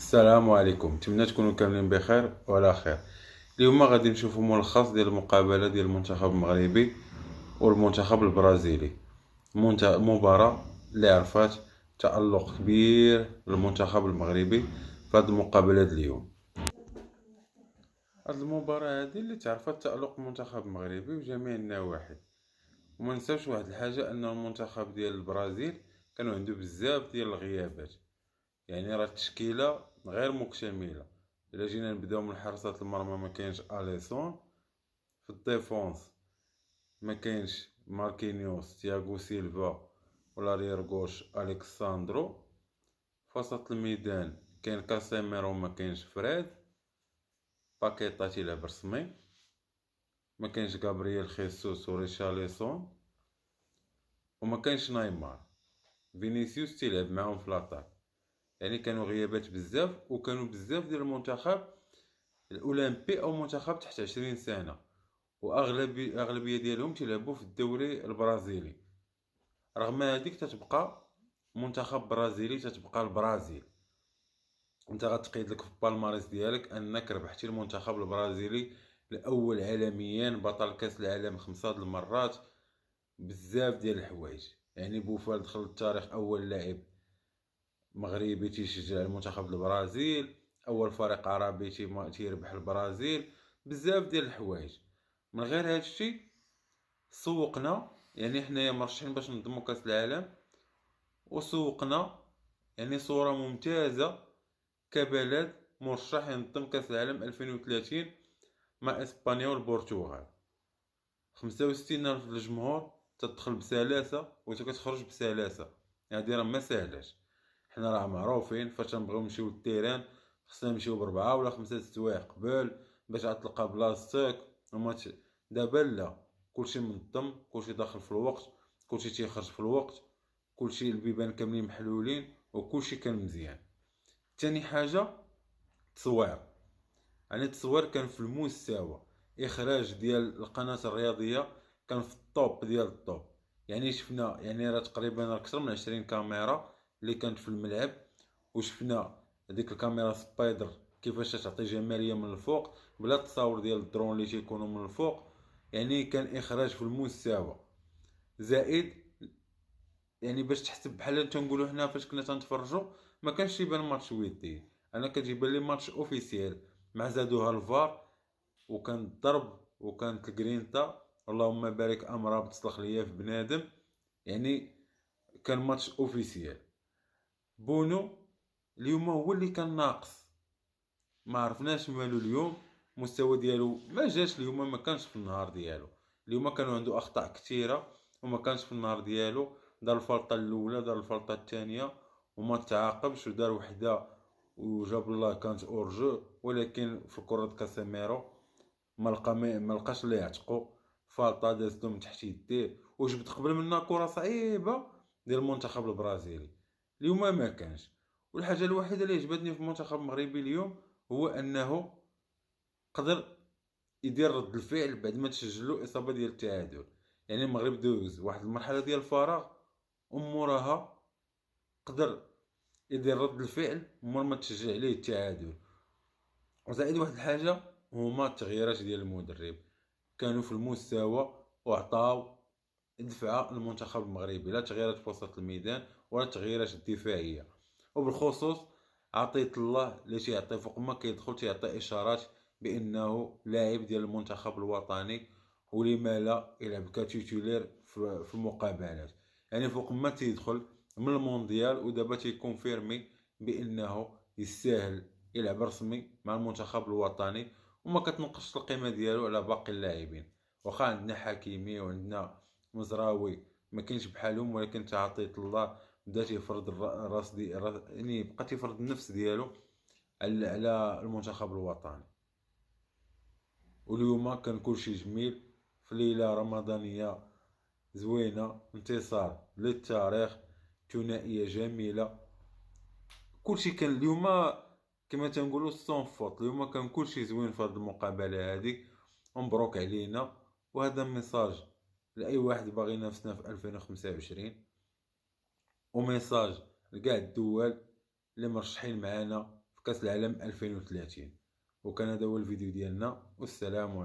السلام عليكم، نتمنى تكونوا كاملين بخير وعلى خير. اليوم غادي نشوفوا ملخص ديال المقابله ديال المنتخب المغربي والمنتخب البرازيلي. مباراه اللي عرفات تألق كبير للمنتخب المغربي في هذه المقابله ديال اليوم. هذه المباراه هذه اللي تعرفت تألق المنتخب المغربي بجميع النواحي، وما نساوش واحد الحاجه، ان المنتخب ديال البرازيل كانوا عنده بزاف ديال الغيابات. يعني راه التشكيله غير مكتمله. الا جينا نبداو من حراسه المرمى، ما كاينش اليسون. في الديفونس ما كاينش ماركينيوس، تياغو سيلفا، ولا رير غوش اليكساندرو. في وسط الميدان كاين كاسيميرو، ما كاينش فريد. باكيطا تيلعب رسمي. ما كاينش غابرييل خيسوس وريشارليسون، وما كاينش نيمار. فينيسيوس تيلعب معاهم في لاطاك. يعني كانوا غيابات بزاف، وكانوا بزاف ديال المنتخب الاولمبي او منتخب تحت 20 سنه، اغلبيه ديالهم تيلعبوا في الدوري البرازيلي. رغم هذيك تتبقى منتخب برازيلي، تتبقى البرازيل. انت غتقيد لك في البالماريس ديالك انك ربحتي المنتخب البرازيلي الاول عالميا، بطل كاس العالم 5 د المرات، بزاف ديال الحوايج. يعني بوفال دخل التاريخ اول لاعب مغربي تيشجع المنتخب البرازيل، اول فريق عربي تيربح البرازيل، بزاف ديال الحوايج. من غير هذا الشيء سوقنا، يعني حنايا مرشحين باش نضمو كاس العالم، وسوقنا يعني صورة ممتازة كبلد مرشح ينظم كاس العالم 2030 مع اسبانيا والبرتغال. 65 الف الجمهور، تدخل بسلاسة وتخرج بسلاسة. هادي راه ما ساهلاش. حنا راه معروفين فاش نبغيو نمشيو للتيران، خصنا نمشيو ب4 ولا 5 سوايع قبل باش غتلقى بلاصتك. دابا لا، كلشي منظم، كلشي داخل في الوقت، كلشي تيخرج في الوقت، كلشي البيبان كاملين محلولين، وكلشي كان مزيان. تاني حاجه التصوير. يعني التصوير كان في المستوى، اخراج ديال القناه الرياضيه كان في الطوب ديال الطوب. يعني شفنا، يعني راه تقريبا اكثر من 20 كاميرا اللي كانت في الملعب، وشفنا هذيك الكاميرا سبايدر كيفاش تعطي جماليه من الفوق بلا التصاور ديال الدرون اللي تيكونوا من الفوق. يعني كان اخراج في المستوى زائد. يعني باش تحسب بحال تنقولوا حنا فاش كنا تنتفرجوا، ما كانش يبان ماتش ودي. انا كتجيب لي ماتش اوفيسيال، مع زادوها الفار، وكان الضرب وكانت الجرينتا، اللهم بارك امراه بتصلح ليا في بنادم. يعني كان ماتش اوفيسيال. بونو اليوم هو اللي كان ناقص، ما عرفناش مالو اليوم. المستوى ديالو ما جاش اليوم، ما كانش في النهار ديالو. اليوم كانوا عنده اخطاء كثيره، وما كانش في النهار ديالو. دار الفلطه الاولى، دار الفلطه الثانيه، وما تعاقبش، ودار وحده وجاب الله كانت اورجو. ولكن في كره كاسيميرو ما لقاش اللي يعتقو. فالطا دازتو من تحت يديه، وجبت قبل منها كره صعيبه ديال المنتخب البرازيلي. اليوم ما كانش. والحاجه الوحيده اللي عجبتني في المنتخب المغربي اليوم هو انه قدر يدير رد الفعل بعد ما تسجلوا اصابه ديال التعادل. يعني المغرب دوز واحد المرحله ديال الفراغ، وموراها قدر يدير رد الفعل مور ما تشجع عليه التعادل. وزائد واحد الحاجه هما التغييرات ديال المدرب، كانوا في المستوى وعطاو دفعه المنتخب المغربي. لا تغييرات في وسط الميدان ولا تغييرات الدفاعيه. وبالخصوص عطيت الله اللي تيعطي فوق ما كيدخل تيعطي اشارات بانه لاعب ديال المنتخب الوطني، ولما لا يلعب كتيتولير في المقابلات. يعني فوق ما تيدخل من المونديال ودابا تيكونفيرمي بانه يستاهل يلعب رسمي مع المنتخب الوطني، وما كتنقصش القيمه ديالو على باقي اللاعبين. واخا عندنا حكيمي وعندنا مزراوي ما كاينش بحالهم، ولكن تعطيت الله بدا تيفرض الراس دي يعني بقى تيفرض النفس ديالو على المنتخب الوطني. واليوم كان كلشي جميل في ليله رمضانيه زوينه، انتصار للتاريخ، ثنائيه جميله. كلشي كان اليوم كما تنقولوا سون فوت. اليوم كان كلشي زوين في هذه المقابله هذه. مبروك علينا. وهذا ميساج لاي واحد باغي ينافسنا في 2025، وميساج لكاع الدول اللي مرشحين معانا في كأس العالم 2030. وكان هذا هو الفيديو ديالنا، والسلام عليكم.